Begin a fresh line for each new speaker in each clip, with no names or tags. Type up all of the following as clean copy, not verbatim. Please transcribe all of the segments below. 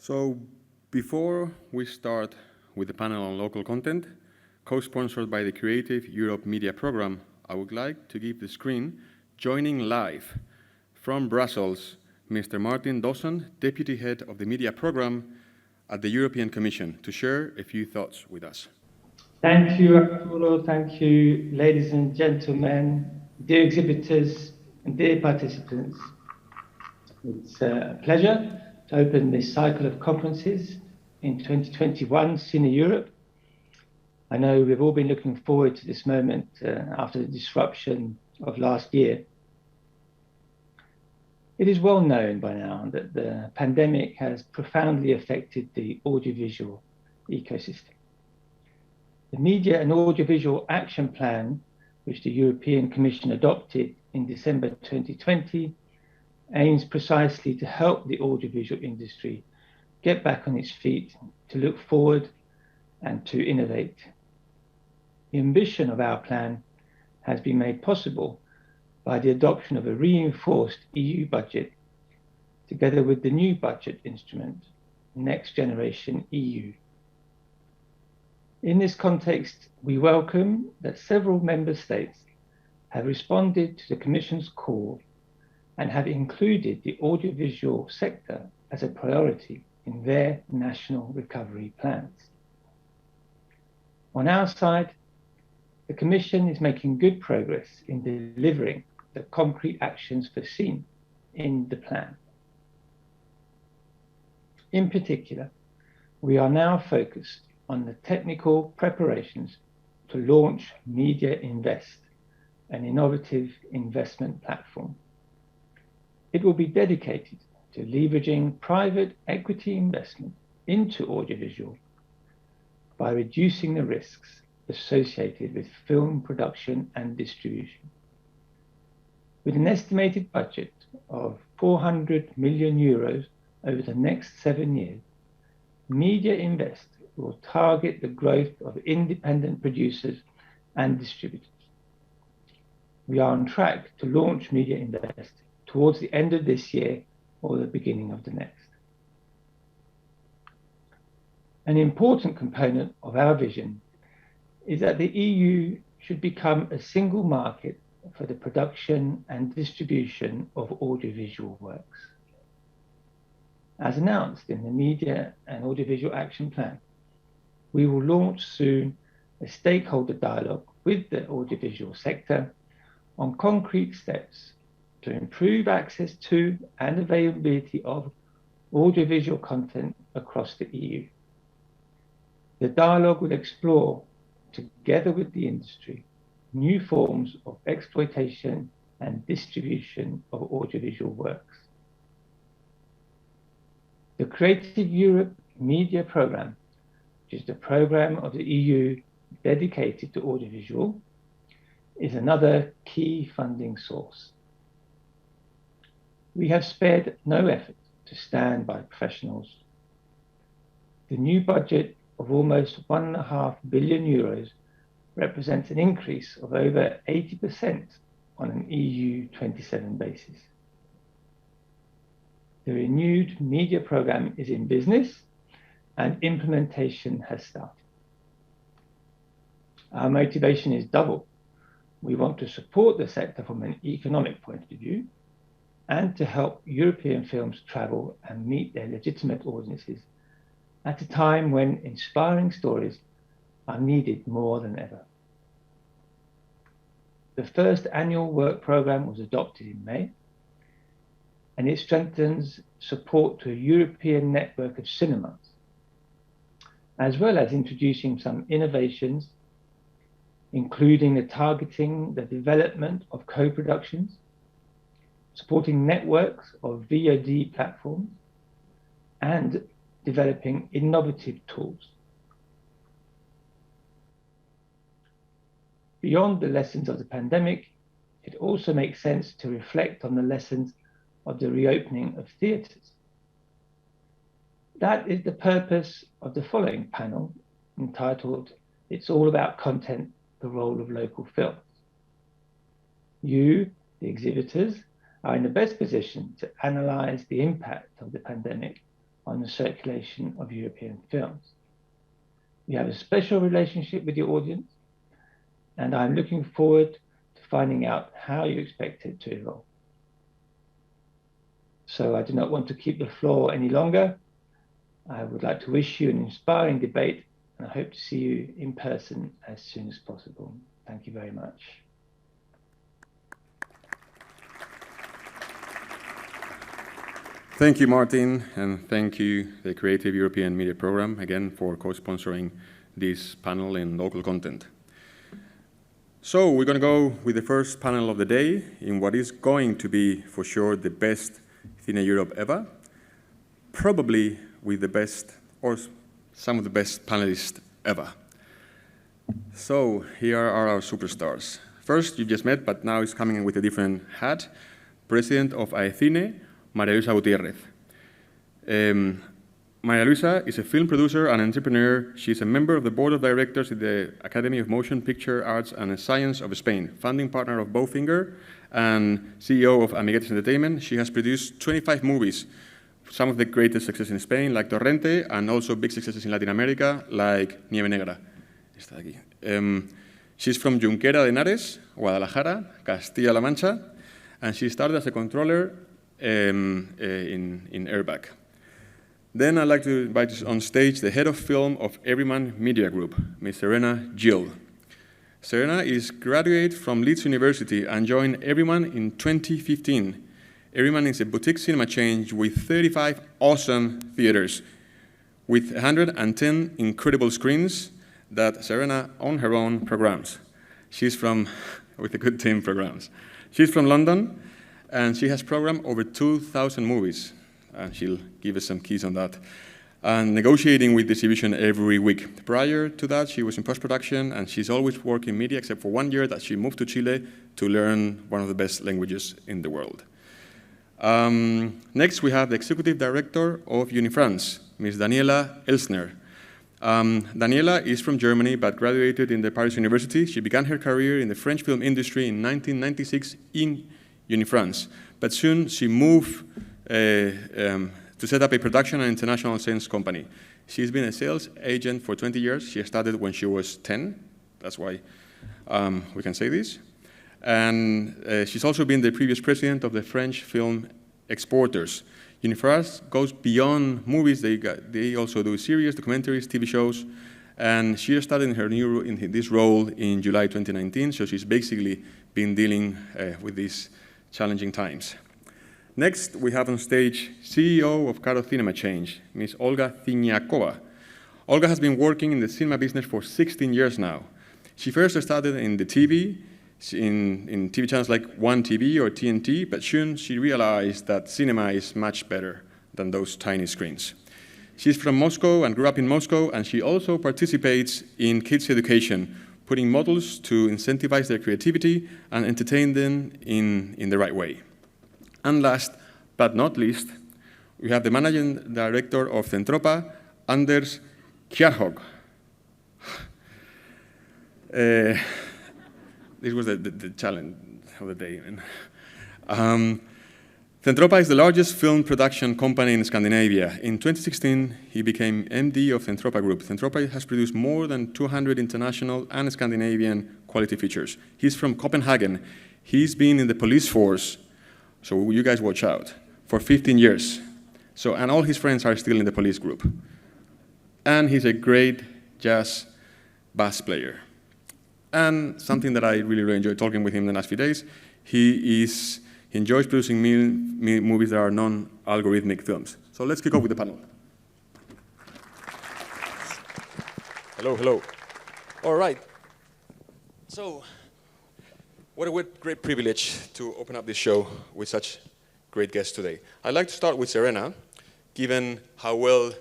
So before we start with the panel on local content, co-sponsored by the Creative Europe Media Programme, I would like to give the screen joining live from Brussels, Mr. Martin DAWSON, Deputy Head of the Media Programme at the European Commission, to share a few thoughts with us.
Thank you, Arturo. Thank you, ladies and gentlemen, dear exhibitors and dear participants. It's a pleasure to open this cycle of conferences in 2021, CineEurope. I know we've all been looking forward to this moment after the disruption of last year. It is well known by now that the pandemic has profoundly affected the audiovisual ecosystem. The Media and Audiovisual Action Plan, which the European Commission adopted in December 2020, aims precisely to help the audiovisual industry get back on its feet, to look forward and to innovate. The ambition of our plan has been made possible by the adoption of a reinforced EU budget, together with the new budget instrument, Next Generation EU. In this context, we welcome that several member states have responded to the Commission's call and have included the audiovisual sector as a priority in their national recovery plans. On our side, the Commission is making good progress in delivering the concrete actions foreseen in the plan. In particular, we are now focused on the technical preparations to launch Media Invest, an innovative investment platform. It will be dedicated to leveraging private equity investment into audiovisual by reducing the risks associated with film production and distribution. With an estimated budget of 400 million euros over the next 7 years, Media Invest will target the growth of independent producers and distributors. We are on track to launch Media Invest towards the end of this year or the beginning of the next. An important component of our vision is that the EU should become a single market for the production and distribution of audiovisual works. As announced in the Media and Audiovisual Action Plan, we will launch soon a stakeholder dialogue with the audiovisual sector on concrete steps to improve access to and availability of audiovisual content across the EU. The dialogue will explore, together with the industry, new forms of exploitation and distribution of audiovisual works. The Creative Europe Media Programme, which is the programme of the EU dedicated to audiovisual, is another key funding source. We have spared no effort to stand by professionals. The new budget of almost 1.5 billion euros represents an increase of over 80% on an EU 27 basis. The renewed media programme is in business and implementation has started. Our motivation is double. We want to support the sector from an economic point of view and to help European films travel and meet their legitimate audiences at a time when inspiring stories are needed more than ever. The first annual work programme was adopted in May, and it strengthens support to a European network of cinemas, as well as introducing some innovations, including targeting the development of co-productions, supporting networks of VOD platforms, and developing innovative tools. Beyond the lessons of the pandemic, it also makes sense to reflect on the lessons of the reopening of theatres. That is the purpose of the following panel, entitled "It's All About Content, the Role of Local Films." You, the exhibitors, are in the best position to analyse the impact of the pandemic on the circulation of European films. We have a special relationship with your audience, and I'm looking forward to finding out how you expect it to evolve. So I do not want to keep the floor any longer. I would like to wish you an inspiring debate, and I hope to see you in person as soon as possible. Thank you very much.
Thank you, Martin, and thank you, the Creative European Media Programme, again, for co-sponsoring this panel in local content. So we're going to go with the first panel of the day in what is going to be, for sure, the best CineEurope ever, probably with the best, or some of the best panelists ever. So here are our superstars. First, you just met, but now he's coming in with a different hat, President of AECINE, MARÍA Gutiérrez. María Luisa is a film producer and entrepreneur. She's a member of the board of directors at the Academy of Motion Picture Arts and Science of Spain, founding partner of Bowfinger, and CEO of Amiguetes Entertainment. She has produced 25 movies, some of the greatest success in Spain, like Torrente, and also big successes in Latin America, like Nieve Negra. Está aquí. She's from Junquera de Henares, Guadalajara, Castilla-La Mancha, and she started as a controller in Airbag. Then I'd like to invite on stage the head of film of Everyman Media Group, Ms. SERENA GILL. SERENA is graduate from Leeds University and joined Everyman in 2015. Everyman is a boutique cinema chain with 35 awesome theaters, with 110 incredible screens that SERENA on her own programs. She's from, with a good team programs. She's from London, and she has programmed over 2,000 movies. And she'll give us some keys on that. And negotiating with distribution every week. Prior to that, she was in post-production, and she's always worked in media, except for 1 year that she moved to Chile to learn one of the best languages in the world. Next, we have the executive director of UNIFrance, Ms. Daniela Elsner. Daniela is from Germany, but graduated in the Paris University. She began her career in the French film industry in 1996 in UNIFrance, but soon she moved to set up a production and international sales company. She's been a sales agent for 20 years. She started when she was 10. That's why we can say this. And she's also been the previous president of the French Film Exporters. UNIFrance goes beyond movies. They also do series, documentaries, TV shows. And she started in this role in July 2019. So she's basically been dealing with these challenging times. Next, we have on stage CEO of Caro Cinema Change, Ms. Olga Ziniakova. Olga has been working in the cinema business for 16 years now. She first started in the TV, in TV channels like One TV or TNT, but soon she realized that cinema is much better than those tiny screens. She's from Moscow and grew up in Moscow, and she also participates in kids' education, putting models to incentivize their creativity and entertain them in the right way. And last but not least, we have the managing director of Zentropa, Anders KJÆRHAUGE. This was the challenge of the day. Zentropa is the largest film production company in Scandinavia. In 2016, he became MD of Zentropa Group. Zentropa has produced more than 200 international and Scandinavian quality features. He's from Copenhagen. He's been in the police force, so you guys watch out, for 15 years. So, and all his friends are still in the police group. And he's a great jazz bass player. And something that I really enjoyed talking with him the last few days, he enjoys producing movies that are non-algorithmic films. So let's kick off with the panel. Hello. All right. So, what a great privilege to open up this show with such great guests today. I'd like to start with SERENA, given how well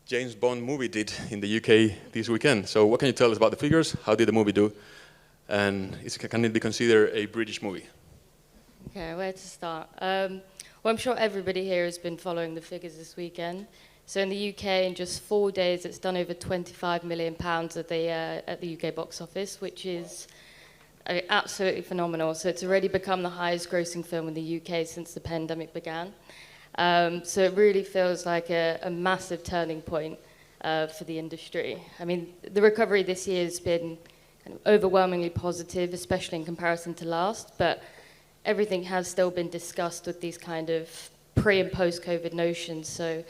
James Bond movie did in the UK this weekend. So what can you tell us about the figures? How did the movie do? And can it be considered a British movie?
Okay, where to start? Well, I'm sure everybody here has been following the figures this weekend. So in the UK, in just 4 days, it's done over £25 million at the UK box office, which is absolutely phenomenal. So it's already become the highest grossing film in the UK since the pandemic began. So it really feels like a massive turning point for the industry. I mean, the recovery this year has been kind of overwhelmingly positive, especially in comparison to last, but everything has still been discussed with these kind of pre- and post-COVID notions. So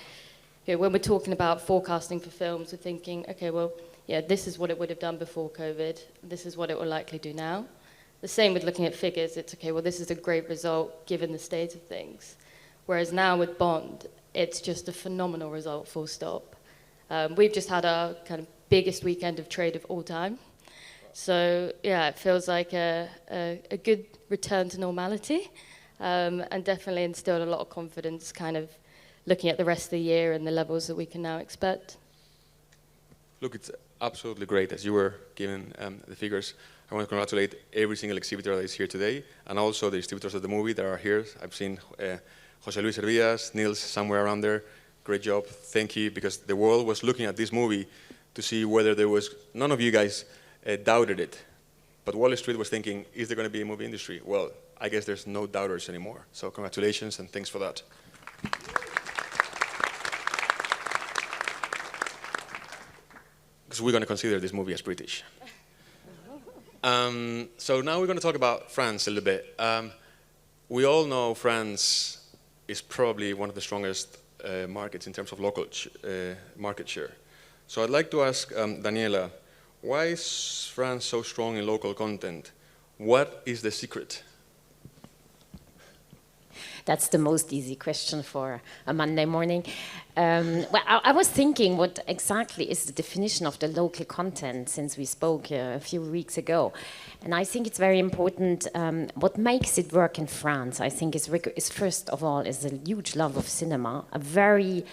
when we're talking about forecasting for films, we're thinking, okay, well, yeah, this is what it would have done before COVID. This is what it will likely do now. The same with looking at figures. It's, okay, well, this is a great result given the state of things. Whereas now with Bond, it's just a phenomenal result, full stop. We've just had our kind of biggest weekend of trade of all time. So, yeah, it feels like a good return to normality, and definitely instilled a lot of confidence kind of looking at the rest of the year and the levels that we can now expect.
Look, it's absolutely great. As you were given the figures, I want to congratulate every single exhibitor that is here today, and also the distributors of the movie that are here. I've seen Jose Luis Hervías, Nils, somewhere around there. Great job. Thank you, because the world was looking at this movie to see whether there was, none of you guys doubted it. But Wall Street was thinking, is there going to be a movie industry? Well, I guess there's no doubters anymore. So congratulations and thanks for that. Because we're going to consider this movie as British. So now we're going to talk about France a little bit. We all know France is probably one of the strongest markets in terms of local market share. So I'd like to ask Daniela, why is France so strong in local content? What is the secret?
That's the most easy question for a Monday morning. Well, I was thinking what exactly is the definition of the local content since we spoke a few weeks ago. And I think it's very important. What makes it work in France, I think, is first of all, is a huge love of cinema, a very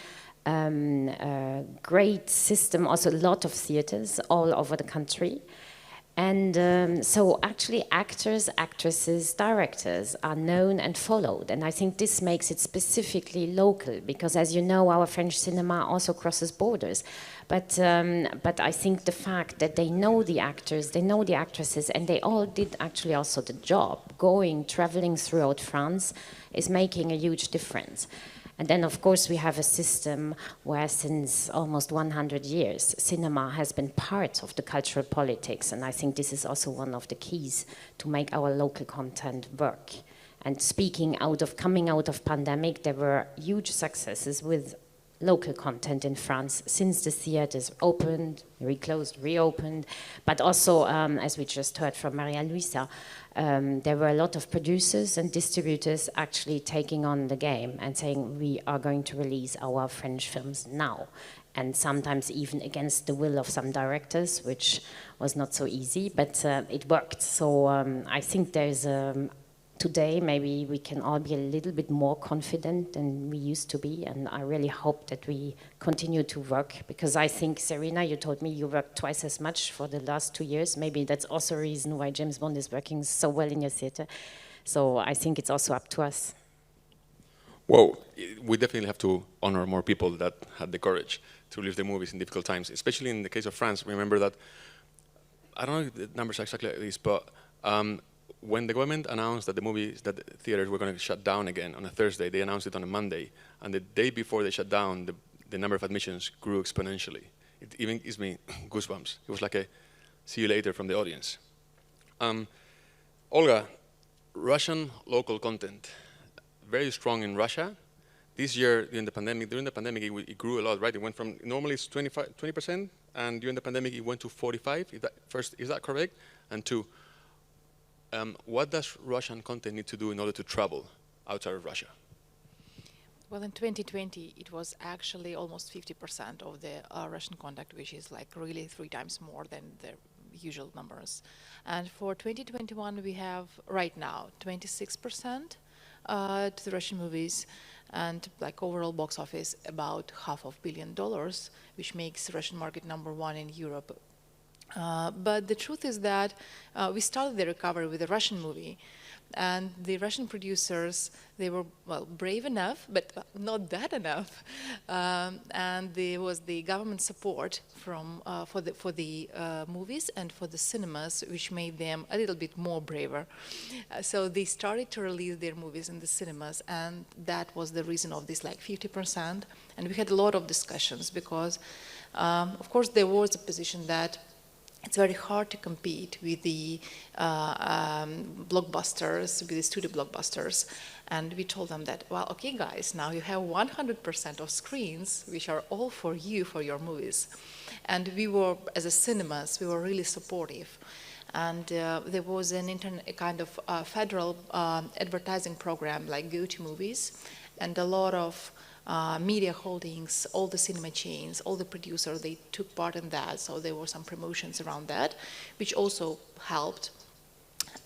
great system, also a lot of theaters all over the country. And so actually actors, actresses, directors are known and followed. And I think this makes it specifically local because, as you know, our French cinema also crosses borders. But I think the fact that they know the actors, they know the actresses, and they all did actually also the job, traveling throughout France, is making a huge difference. And then, of course, we have a system where since almost 100 years, cinema has been part of the cultural politics. And I think this is also one of the keys to make our local content work. And coming out of pandemic, there were huge successes with local content in France since the theaters opened, reclosed, reopened. But also, as we just heard from MARÍA LUISA, there were a lot of producers and distributors actually taking on the game and saying, we are going to release our French films now. And sometimes even against the will of some directors, which was not so easy, but it worked. So I think there's today, maybe we can all be a little bit more confident than we used to be, and I really hope that we continue to work, because I think, Serena, you told me you worked twice as much for the last 2 years. Maybe that's also a reason why James Bond is working so well in your theater. So I think it's also up to us.
Well, we definitely have to honor more people that had the courage to release the movies in difficult times, especially in the case of France. Remember that, I don't know if the numbers are exactly like this, but when the government announced that the theaters were going to shut down again on a Thursday, they announced it on a Monday. And the day before they shut down, the number of admissions grew exponentially. It even gives me goosebumps. It was like a see you later from the audience. Olga, Russian local content, very strong in Russia. This year, during the pandemic, it grew a lot, right? It went from, normally it's 20%, and during the pandemic, it went to 45%. Is that correct? And two, what does Russian content need to do in order to travel outside of Russia?
Well, in 2020, it was actually almost 50% of the Russian content, which is like really 3 times more than the usual numbers. And for 2021, we have right now 26% to the Russian movies, and like overall box office about $500 million, which makes the Russian market #1 in Europe. But the truth is that we started the recovery with a Russian movie, And the Russian producers, they were, well, brave enough, but not that enough. And there was the government support from, for the movies and for the cinemas, which made them a little bit more braver. So they started to release their movies in the cinemas, and that was the reason of this, like 50%. And we had a lot of discussions because, of course, there was a position that it's very hard to compete with the blockbusters, with the studio blockbusters. And we told them that, well, okay, guys, now you have 100% of screens, which are all for you, for your movies. And we were, as a cinemas, we were really supportive. And there was a kind of federal advertising program like Go to Movies, and a lot of media holdings, all the cinema chains, all the producers, they took part in that. So there were some promotions around that, which also helped.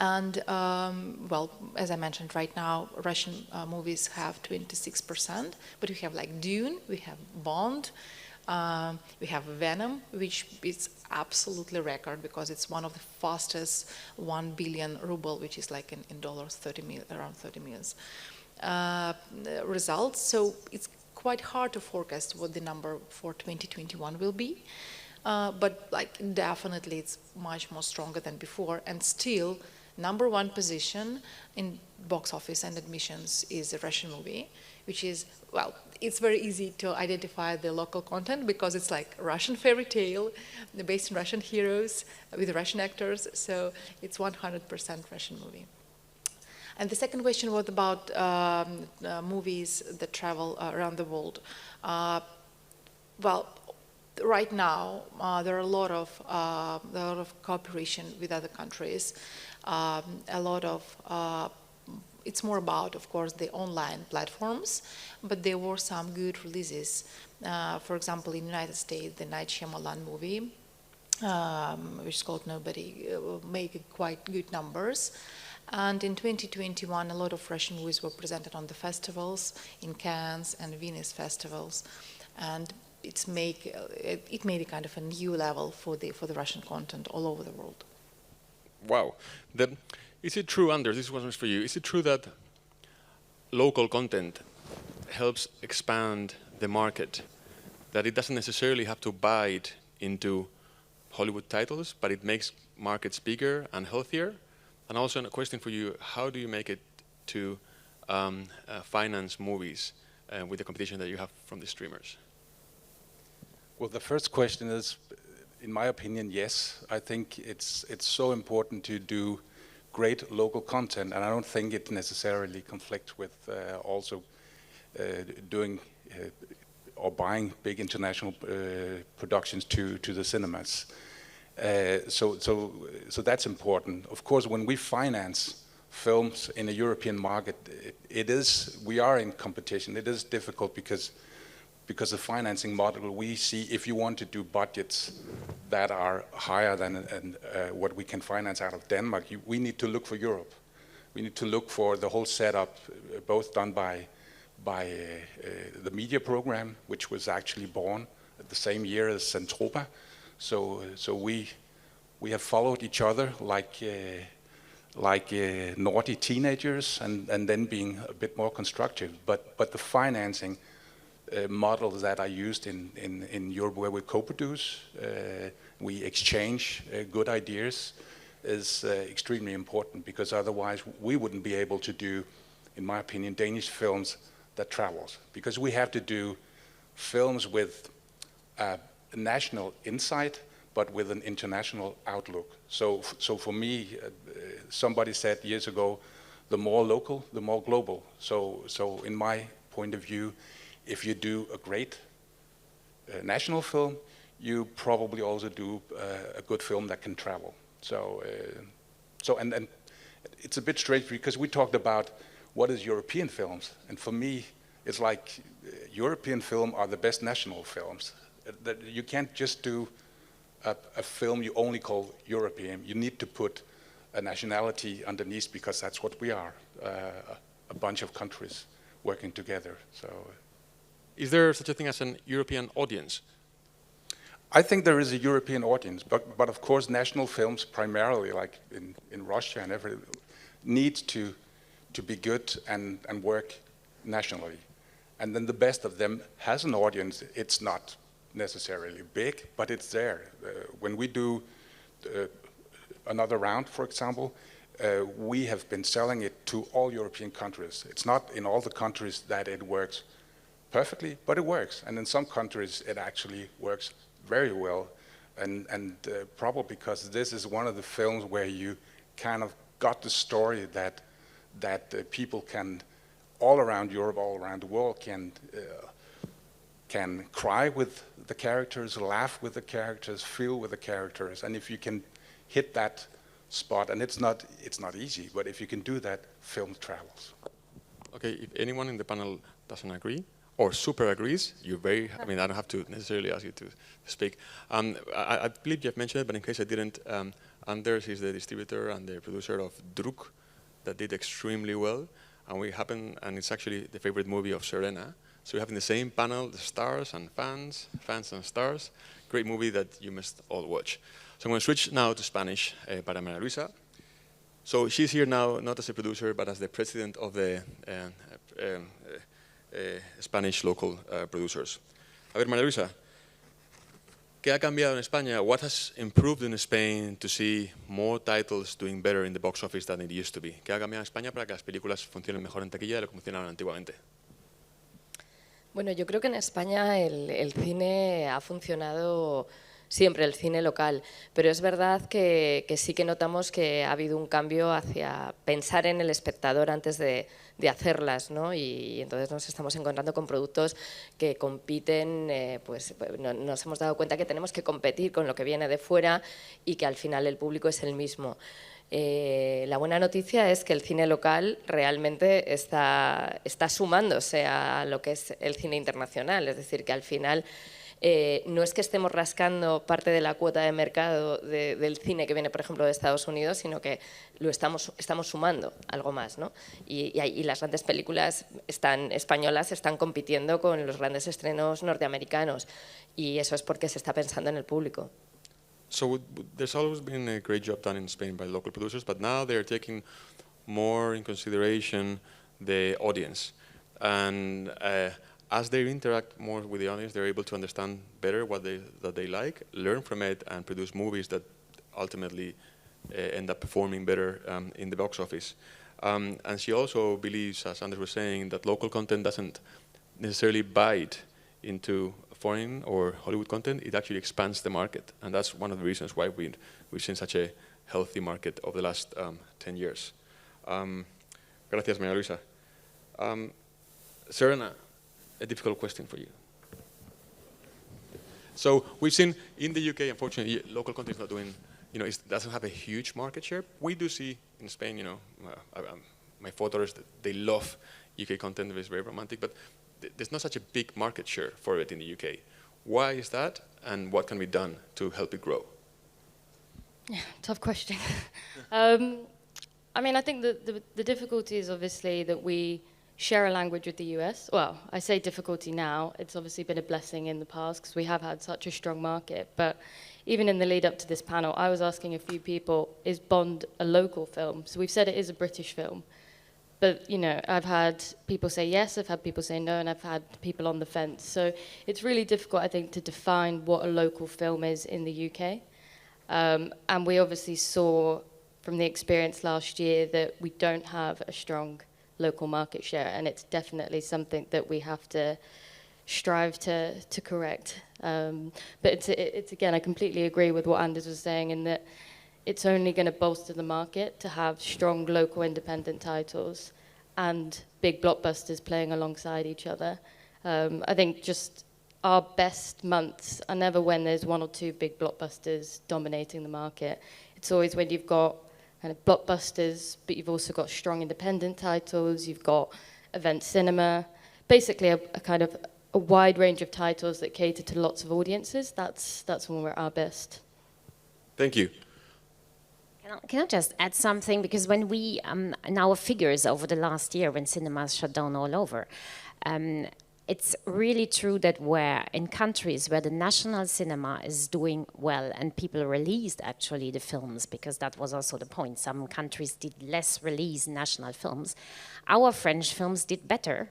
And well, as I mentioned, right now, Russian movies have 26%, but we have like Dune, we have Bond, we have Venom, which is absolutely record because it's one of the fastest 1 billion ruble, which is like in dollars, around 30 millions. Results. So it's quite hard to forecast what the number for 2021 will be, but like definitely it's much more stronger than before, and still #1 position in box office and admissions is a Russian movie, which is, well, it's very easy to identify the local content because it's like Russian fairy tale based on Russian heroes with Russian actors, so it's 100% Russian movie. And the second question was about movies that travel around the world. Well, right now there are a lot of cooperation with other countries. A lot of it's more about, of course, the online platforms, but there were some good releases. For example, in the United States, the Night Shyamalan movie, which is called Nobody, made quite good numbers. And in 2021, a lot of Russian movies were presented on the festivals, in Cannes and Venice festivals, and it made a kind of a new level for the Russian content all over the world.
Wow. Is it true, Anders, this was for you, is it true that local content helps expand the market, that it doesn't necessarily have to bite into Hollywood titles, but it makes markets bigger and healthier? And also a question for you, how do you make it to finance movies with the competition that you have from the streamers?
Well, the first question is, in my opinion, yes. I think it's so important to do great local content, and I don't think it necessarily conflicts with also doing or buying big international productions to the cinemas. So that's important. Of course, when we finance films in a European market, we are in competition. It is difficult because the financing model we see, if you want to do budgets that are higher than what we can finance out of Denmark, we need to look for Europe. We need to look for the whole setup, both done by the media program, which was actually born at the same year as Centropa. So we have followed each other like naughty teenagers, and then being a bit more constructive. But the financing models that are used in Europe, where we co-produce, we exchange good ideas, is extremely important, because otherwise we wouldn't be able to do, in my opinion, Danish films that travels, because we have to do films with national insight, but with an international outlook. So for me, somebody said years ago, the more local, the more global. So in my point of view, if you do a great national film, you probably also do a good film that can travel. So and it's a bit strange, because we talked about what is European films, and for me, it's like European film are the best national films. That you can't just do a film you only call European. You need to put a nationality underneath, because that's what we are, a bunch of countries working together. So,
is there such a thing as an European audience?
I think there is a European audience, but of course national films primarily, like in Russia and needs to be good and work nationally. And then the best of them has an audience. It's not necessarily big, but it's there. When we do another round, for example, we have been selling it to all European countries. It's not in all the countries that it works perfectly, but it works. And in some countries, it actually works very well. And probably because this is one of the films where you kind of got the story that people can, all around Europe, all around the world, can cry with the characters, laugh with the characters, feel with the characters. And if you can hit that spot, and it's not easy, but if you can do that, film travels.
Okay, if anyone in the panel doesn't agree, or super agrees, you're very, I mean, I don't have to necessarily ask you to speak. I believe you have mentioned it, but in case I didn't, Anders is the distributor and the producer of Druk, that did extremely well, and it's actually the favorite movie of Serena. So we have in the same panel the stars and fans and stars. Great movie that you must all watch. So I'm going to switch now to Spanish para María Luisa. So she's here now not as a producer, but as the president of the Spanish local producers. A ver, María Luisa, ¿qué ha cambiado en España? What has improved in Spain to see more titles doing better in the box office than it used to be? ¿Qué ha cambiado en España para que las películas funcionen mejor en taquilla de lo que funcionaban antiguamente?
Bueno, yo creo que en España el cine ha funcionado siempre, el cine local, pero es verdad que sí que notamos que ha habido un cambio hacia pensar en el espectador antes de hacerlas, ¿no? Y entonces nos estamos encontrando con productos que compiten, pues nos hemos dado cuenta que tenemos que competir con lo que viene de fuera y que al final el público es el mismo. La buena noticia es que el cine local realmente está sumándose a lo que es el cine internacional, es decir, que al final no es que estemos rascando parte de la cuota de mercado del cine que viene, por ejemplo, de Estados Unidos, sino que lo estamos sumando algo más, ¿no? Y las grandes películas españolas están compitiendo con los grandes estrenos norteamericanos y eso es porque se está pensando en el público.
So there's always been a great job done in Spain by local producers, but now they're taking more in consideration the audience. And as they interact more with the audience, they're able to understand better what they like, learn from it, and produce movies that ultimately end up performing better in the box office. And she also believes, as Anders was saying, that local content doesn't necessarily bite into foreign or Hollywood content. It actually expands the market, and that's one of the reasons why we've seen such a healthy market over the last 10 years. Gracias, María Luisa. Serena, a difficult question for you. So we've seen in the UK, unfortunately, local content is not doing, it doesn't have a huge market share. We do see in Spain, my four daughters, they love UK content, it's very romantic, but there's not such a big market share for it in the UK. Why is that, and what can be done to help it grow?
Yeah, tough question. I mean, I think the difficulty is obviously that we share a language with the US. Well, I say difficulty now. It's obviously been a blessing in the past because we have had such a strong market. But even in the lead up to this panel, I was asking a few people, is Bond a local film? So we've said it is a British film. But, I've had people say yes, I've had people say no, and I've had people on the fence. So it's really difficult, I think, to define what a local film is in the UK. And we obviously saw from the experience last year that we don't have a strong local market share, and it's definitely something that we have to strive to correct. But it's again, I completely agree with what Anders was saying in that it's only going to bolster the market to have strong local independent titles and big blockbusters playing alongside each other. I think just our best months are never when there's one or two big blockbusters dominating the market. It's always when you've got kind of blockbusters, but you've also got strong independent titles, you've got event cinema, basically a kind of a wide range of titles that cater to lots of audiences. That's when we're at our best.
Thank you.
Can I just add something? Because when we, in our figures over the last year, when cinemas shut down all over, it's really true that in countries where the national cinema is doing well and people released actually the films, because that was also the point, some countries did less release national films, our French films did better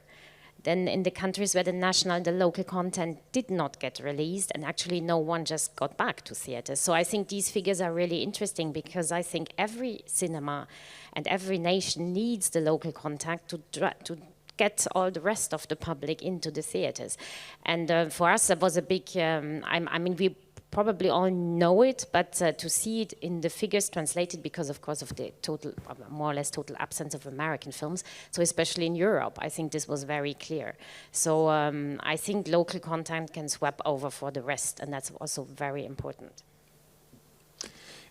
than in the countries where the local content did not get released, and actually no one just got back to theaters. So I think these figures are really interesting, because I think every cinema and every nation needs the local contact to get all the rest of the public into the theaters. And for us, it was a big, I mean, we probably all know it, but to see it in the figures translated, because of course of the total, more or less total absence of American films, so especially in Europe, I think this was very clear. So I think local content can swap over for the rest, and that's also very important.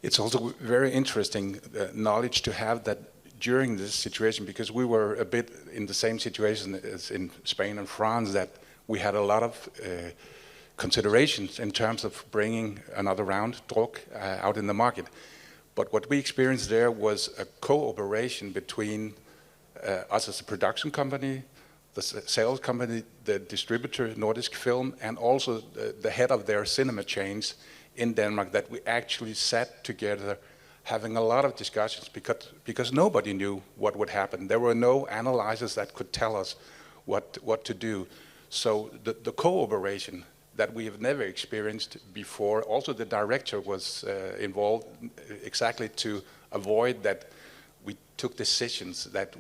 It's also very interesting knowledge to have that during this situation, because we were a bit in the same situation as in Spain and France, that we had a lot of considerations in terms of bringing another round Druck out in the market. But what we experienced there was a cooperation between us as a production company, the sales company, the distributor, Nordisk Film, and also the head of their cinema chains in Denmark, that we actually sat together having a lot of discussions, because nobody knew what would happen. There were no analyzers that could tell us what to do. So the cooperation that we have never experienced before, also the director was involved exactly to avoid that we took decisions that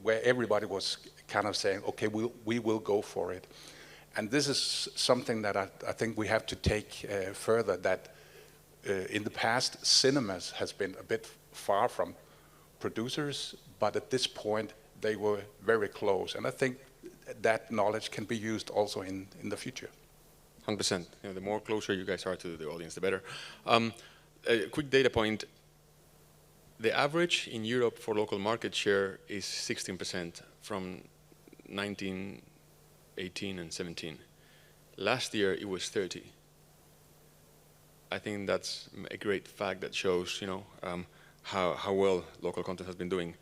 where everybody was kind of saying, okay, we will go for it. And this is something that I think we have to take further, that in the past, cinemas has been a bit far from producers, but at this point, they were very close. And I think that knowledge can be used also in the future.
100%. You know, the more closer you guys are to the audience, the better. A quick data point. The average in Europe for local market share is 16% from 1918 and 17. Last year, it was 30. I think that's a great fact that shows, you know, how well local content has been doing.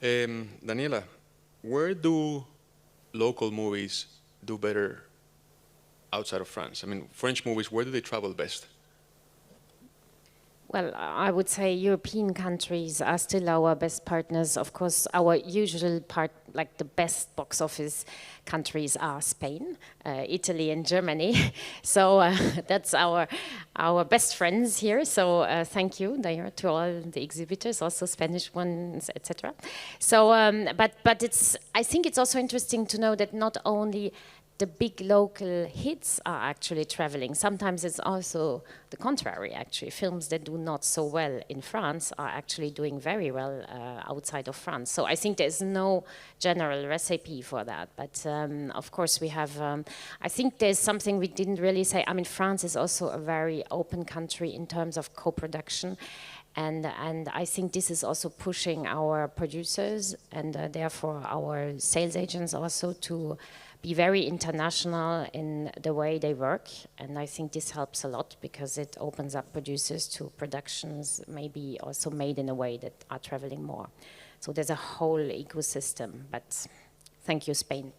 Daniela, where do local movies do better outside of France? I mean, French movies, where do they travel best?
Well, I would say European countries are still our best partners. Of course, our usual part, like the best box office countries are Spain, Italy and Germany. So that's our best friends here. So thank you to all the exhibitors, also Spanish ones, etc. So, but I think it's also interesting to know that not only the big local hits are actually traveling. Sometimes it's also the contrary, actually. Films that do not so well in France are actually doing very well outside of France. So I think there's no general recipe for that. But of course we have, I think there's something we didn't really say. I mean, France is also a very open country in terms of co-production. And I think this is also pushing our producers and therefore our sales agents also to be very international in the way they work, and I think this helps a lot because it opens up producers to productions maybe also made in a way that are traveling more. So there's a whole ecosystem, but thank you, Spain.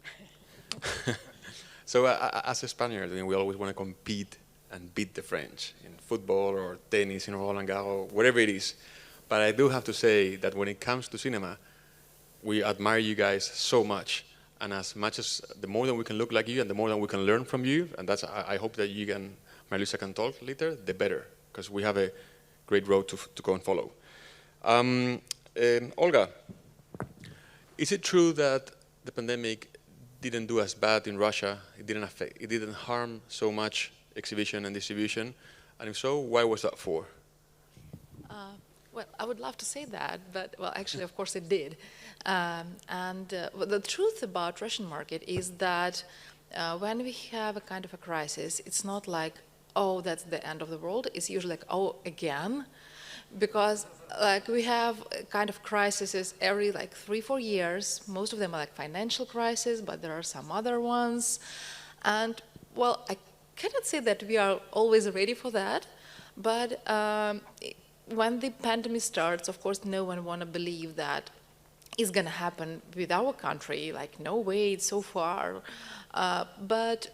So as a Spaniard, I mean, we always want to compete and beat the French in football or tennis, in Roland Garros, whatever it is. But I do have to say that when it comes to cinema, we admire you guys so much. And as much as the more that we can look like you and the more that we can learn from you, and that's, I hope that you and LUISA can talk later, the better, because we have a great road to go and follow. Olga, is it true that the pandemic didn't do as bad in Russia? It didn't harm so much exhibition and distribution? And if so, why was that for?
Well, I would love to say that, but, well, actually, of course, it did. Well, the truth about Russian market is that when we have a kind of a crisis, it's not like, oh, that's the end of the world. It's usually like, oh, again, because like we have kind of crises every like 3-4 years. Most of them are like financial crises, but there are some other ones. And, well, I cannot say that we are always ready for that, but when the pandemic starts, of course, no one want to believe that is going to happen with our country, like, no way, it's so far. But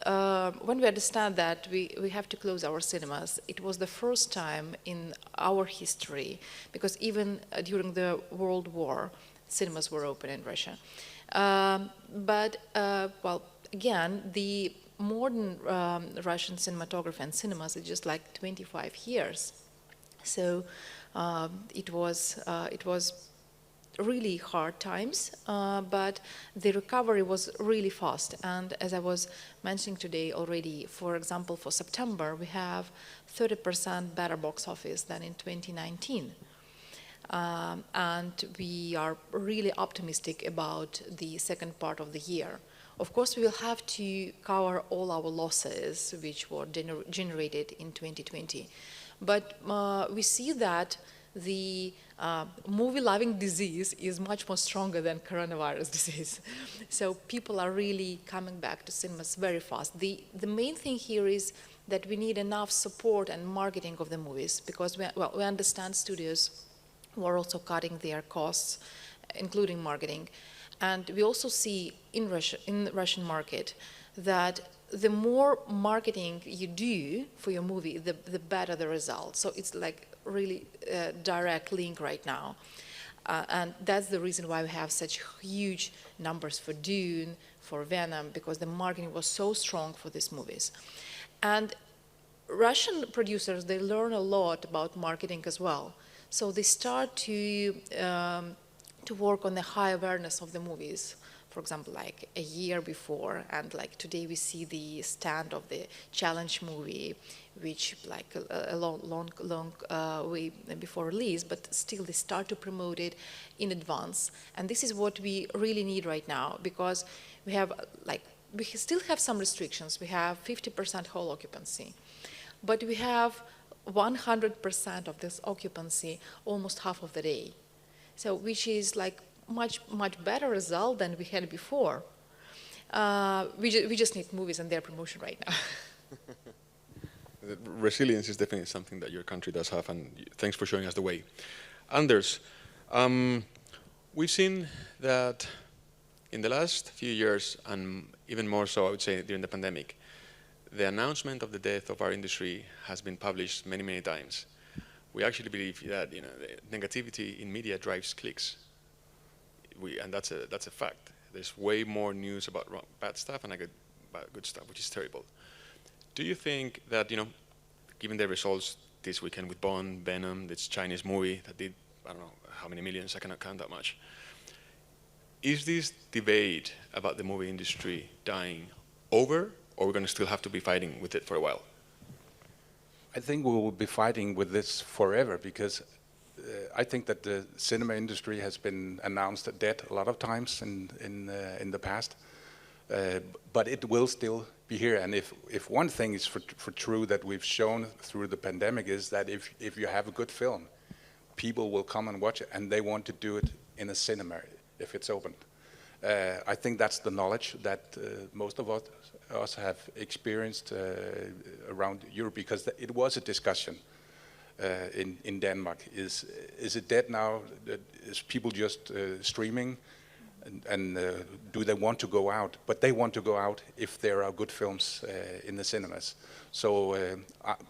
when we understand that we have to close our cinemas, it was the first time in our history, because even during the World War, cinemas were open in Russia. Well, again, the modern Russian cinematography and cinemas is just like 25 years. So it was really hard times, but the recovery was really fast. And as I was mentioning today already, for example, for September, we have 30% better box office than in 2019. And we are really optimistic about the second part of the year. Of course, we will have to cover all our losses which were generated in 2020. But we see that the movie-loving disease is much more stronger than coronavirus disease. So people are really coming back to cinemas very fast. The main thing here is that we need enough support and marketing of the movies, because we understand studios who are also cutting their costs, including marketing. And we also see in the Russian market that the more marketing you do for your movie, the better the result. So it's like really direct link right now. And that's the reason why we have such huge numbers for Dune, for Venom, because the marketing was so strong for these movies. And Russian producers, they learn a lot about marketing as well. So they start to work on the high awareness of the movies. For example, like a year before, and like today we see the stand of the challenge movie, which like a long way before release, but still they start to promote it in advance. And this is what we really need right now, because we have we still have some restrictions. We have 50% hall occupancy, but we have 100% of this occupancy almost half of the day. So which is like much better result than we had before. We just need movies and their promotion right now.
The resilience is definitely something that your country does have, and thanks for showing us the way. Anders, we've seen that in the last few years, and even more so, I would say, during the pandemic, the announcement of the death of our industry has been published many, many times. We actually believe that the negativity in media drives clicks. And that's a fact. There's way more news about bad stuff and about good stuff, which is terrible. Do you think that, given the results this weekend with Bond, Venom, this Chinese movie that did, I don't know how many millions, I cannot count that much, is this debate about the movie industry dying over, or we're going to still have to be fighting with it for a while?
I think we will be fighting with this forever, because I think that the cinema industry has been announced dead a lot of times in the past, but it will still be here. And if one thing is for true that we've shown through the pandemic is that if you have a good film, people will come and watch it, and they want to do it in a cinema if it's open. I think that's the knowledge that most of us have experienced around Europe, because it was a discussion. In Denmark, is it dead now? Is people just streaming, and do they want to go out? But they want to go out if there are good films in the cinemas. So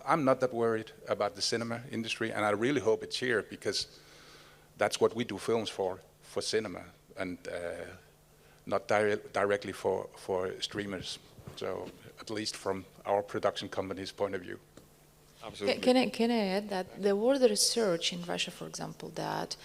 I'm not that worried about the cinema industry, and I really hope it's here, because that's what we do films for cinema, and not directly for streamers. So at least from our production company's point of view.
Absolutely.
Can I add that there was the research in Russia, for example, that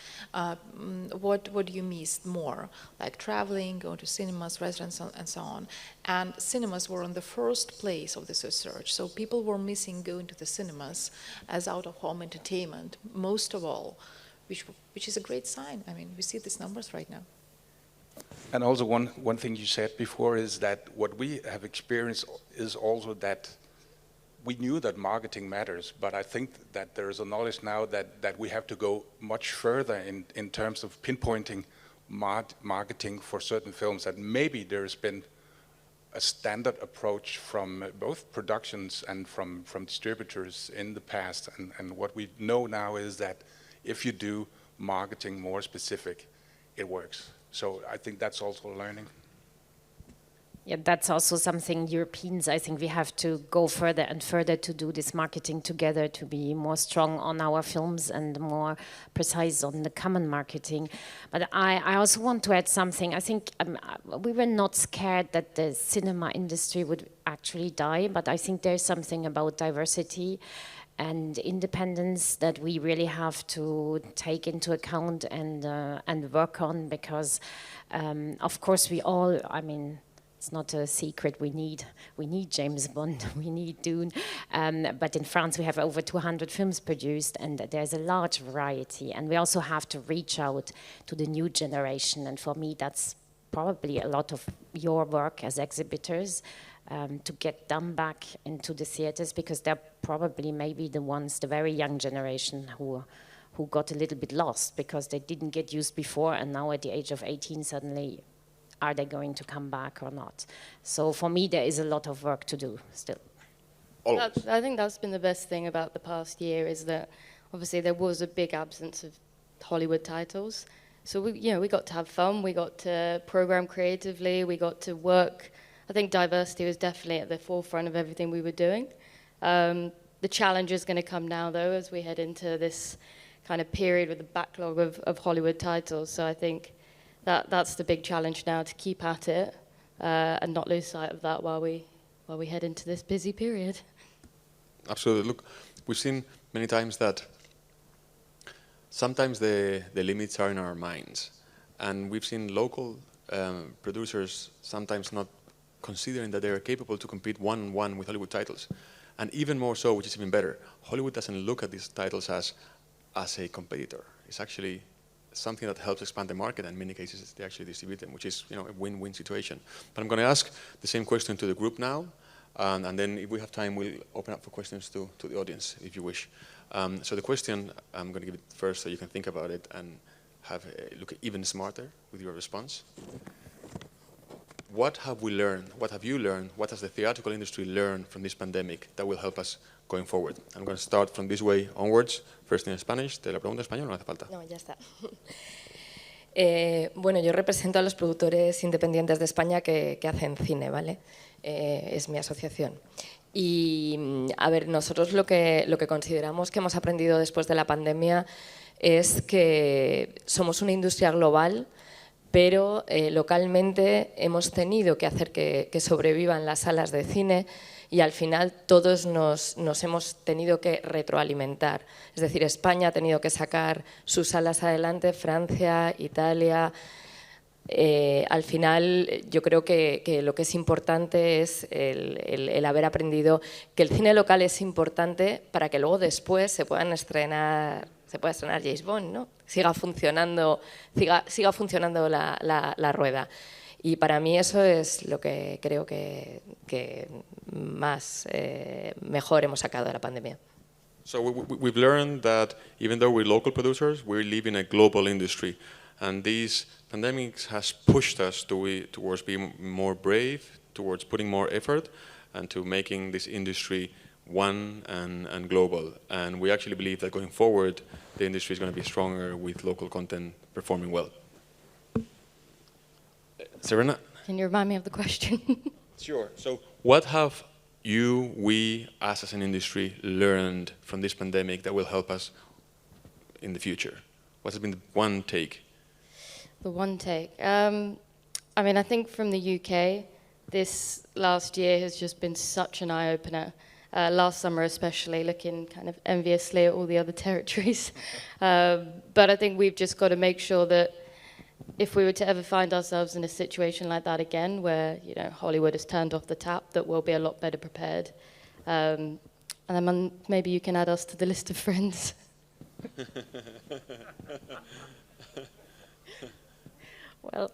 what you missed more, like traveling, going to cinemas, restaurants, and so on. And cinemas were on the first place of this research. So people were missing going to the cinemas as out-of-home entertainment, most of all, which is a great sign. I mean, we see these numbers right now.
And also one thing you said before is that what we have experienced is also that we knew that marketing matters, but I think that there is a knowledge now that we have to go much further in terms of pinpointing marketing for certain films, that maybe there's been a standard approach from both productions and from distributors in the past. And what we know now is that if you do marketing more specific, it works. So I think that's also learning.
Yeah, that's also something Europeans, I think we have to go further and further to do this marketing together, to be more strong on our films and more precise on the common marketing. But I also want to add something. I think we were not scared that the cinema industry would actually die, but I think there's something about diversity and independence that we really have to take into account and work on, because of course we all, I mean, it's not a secret, we need James Bond, we need Dune, but in France we have over 200 films produced, and there's a large variety, and we also have to reach out to the new generation, and for me that's probably a lot of your work as exhibitors, to get them back into the theaters, because they're probably maybe the ones, the very young generation who got a little bit lost because they didn't get used before, and now at the age of 18 suddenly, are they going to come back or not? So for me, there is a lot of work to do still.
I think that's been the best thing about the past year, is that obviously there was a big absence of Hollywood titles. So we got to have fun, we got to program creatively, we got to work. I think diversity was definitely at the forefront of everything we were doing. The challenge is going to come now, though, as we head into this kind of period with the backlog of Hollywood titles. So I think that's the big challenge now, to keep at it and not lose sight of that while we head into this busy period.
Absolutely. Look, we've seen many times that sometimes the limits are in our minds, and we've seen local producers sometimes not considering that they are capable to compete one-on-one with Hollywood titles. And even more so, which is even better, Hollywood doesn't look at these titles as a competitor. It's actually something that helps expand the market, and in many cases they actually distribute them, which is a win-win situation. But I'm going to ask the same question to the group now, and then if we have time we'll open up for questions to the audience, if you wish. So the question, I'm going to give it first so you can think about it and look even smarter with your response. What have we learned? What have you learned? What has the theatrical industry learned from this pandemic that will help us going forward? I'm going to start from this way onwards, first in Spanish. ¿Te la pregunto en español? No hace falta.
No, ya está. Bueno, yo represento a los productores independientes de España que hacen cine, ¿vale? Es mi asociación. Y, a ver, nosotros lo que consideramos que hemos aprendido después de la pandemia es que somos una industria global, pero localmente hemos tenido que hacer que sobrevivan las salas de cine, y al final todos nos hemos tenido que retroalimentar. Es decir, España ha tenido que sacar sus salas adelante, Francia, Italia. Al final yo creo que lo que es importante es el haber aprendido que el cine local es importante para que luego después se pueda estrenar James Bond, ¿no? Siga funcionando la rueda. Y para mí eso es lo que creo que más mejor hemos sacado de la pandemia.
So we've learned that even though we're local producers, we live in a global industry. And this pandemic has pushed us towards being more brave, towards putting more effort, and to making this industry one and global. And we actually believe that going forward, the industry is going to be stronger with local content performing well. Serena?
Can you remind me of the question?
Sure. So what have we, us as an industry, learned from this pandemic that will help us in the future? What has been the one take?
The one take. I mean, I think from the UK, this last year has just been such an eye-opener. Last summer especially, looking kind of enviously at all the other territories. But I think we've just got to make sure that if we were to ever find ourselves in a situation like that again, where Hollywood has turned off the tap, that we'll be a lot better prepared. And then maybe you can add us to the list of friends.
Well,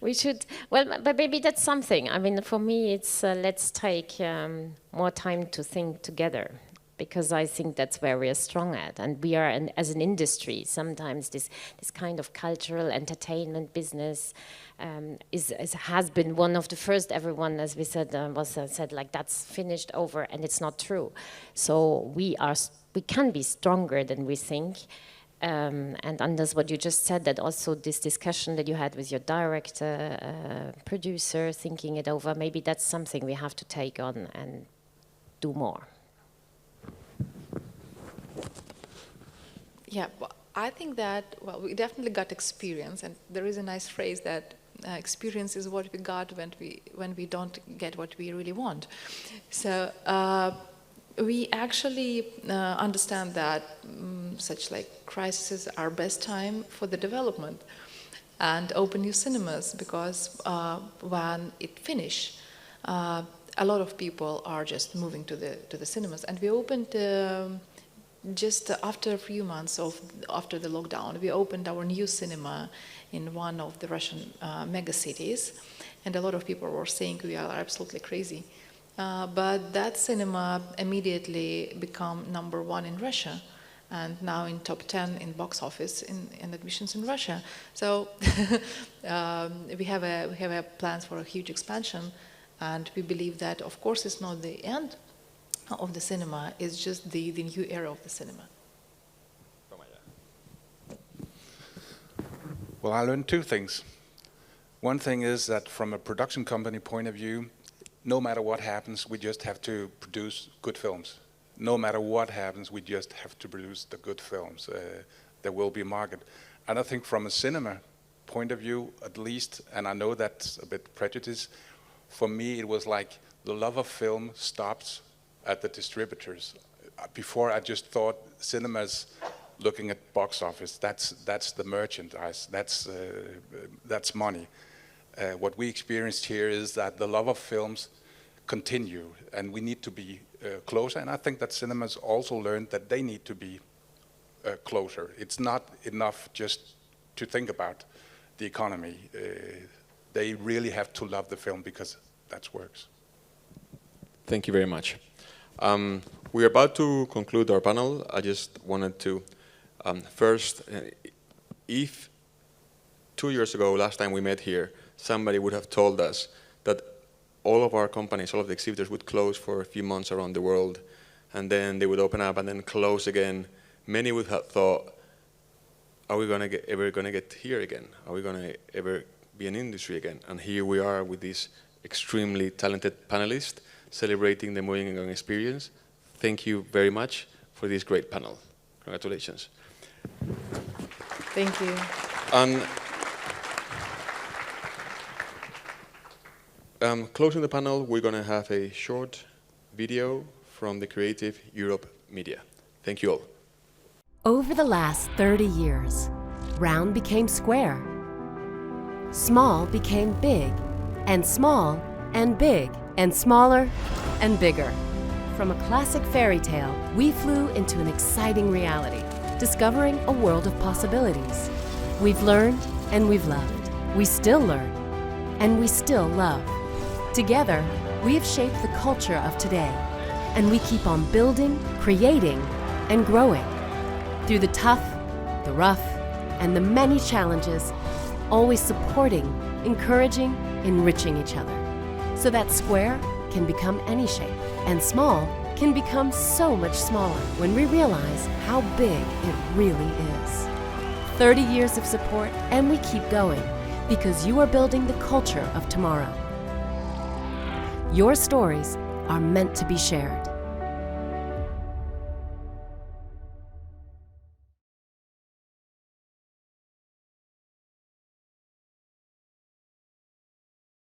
we should. Well, but maybe that's something. I mean, for me, it's let's take more time to think together, because I think that's where we are strong at, and we are, as an industry, sometimes this kind of cultural entertainment business has been one of the first. Everyone, as we said, said like that's finished, over, and it's not true. So we can be stronger than we think. And Anders, what you just said, that also this discussion that you had with your director, producer, thinking it over, maybe that's something we have to take on and do more.
Yeah, well, I think that, well, we definitely got experience, and there is a nice phrase that experience is what we got when we don't get what we really want. So we actually understand that such like crises are best time for the development and open new cinemas, because when it finish, a lot of people are just moving to the cinemas. And we opened just after a few months after the lockdown, we opened our new cinema in one of the Russian mega cities, and a lot of people were saying we are absolutely crazy. But that cinema immediately became #1 in Russia, and now in top 10 in box office in admissions in Russia. So we have plans for a huge expansion, and we believe that, of course, it's not the end of the cinema, it's just the new era of the cinema.
Well, I learned two things. One thing is that from a production company point of view, no matter what happens, we just have to produce good films. No matter what happens, we just have to produce the good films. There will be a market. And I think from a cinema point of view, at least, and I know that's a bit prejudice, for me it was like the love of film stops at the distributors. Before I just thought cinemas looking at box office, that's the merchandise, that's money. What we experienced here is that the love of films continue, and we need to be closer. And I think that cinemas also learned that they need to be closer. It's not enough just to think about the economy. They really have to love the film, because that works.
Thank you very much. We're about to conclude our panel. I just wanted to first, if 2 years ago, last time we met here, somebody would have told us that all of our companies, all of the exhibitors would close for a few months around the world, and then they would open up and then close again, many would have thought, are we ever going to get here again? Are we going to ever be an industry again? And here we are with these extremely talented panelists celebrating the moving and going experience. Thank you very much for this great panel. Congratulations.
Thank you.
And closing the panel, we're going to have a short video from the Creative Europe media. Thank you all.
Over the last 30 years, round became square, small became big, and small and big, and smaller and bigger. From a classic fairy tale, we flew into an exciting reality, discovering a world of possibilities. We've learned and we've loved. We still learn and we still love. Together, we have shaped the culture of today, and we keep on building, creating, and growing. Through the tough, the rough, and the many challenges, always supporting, encouraging, enriching each other, so that square can become any shape, and small can become so much smaller when we realize how big it really is. 30 years of support, and we keep going, because you are building the culture of tomorrow. Your stories are meant to be shared.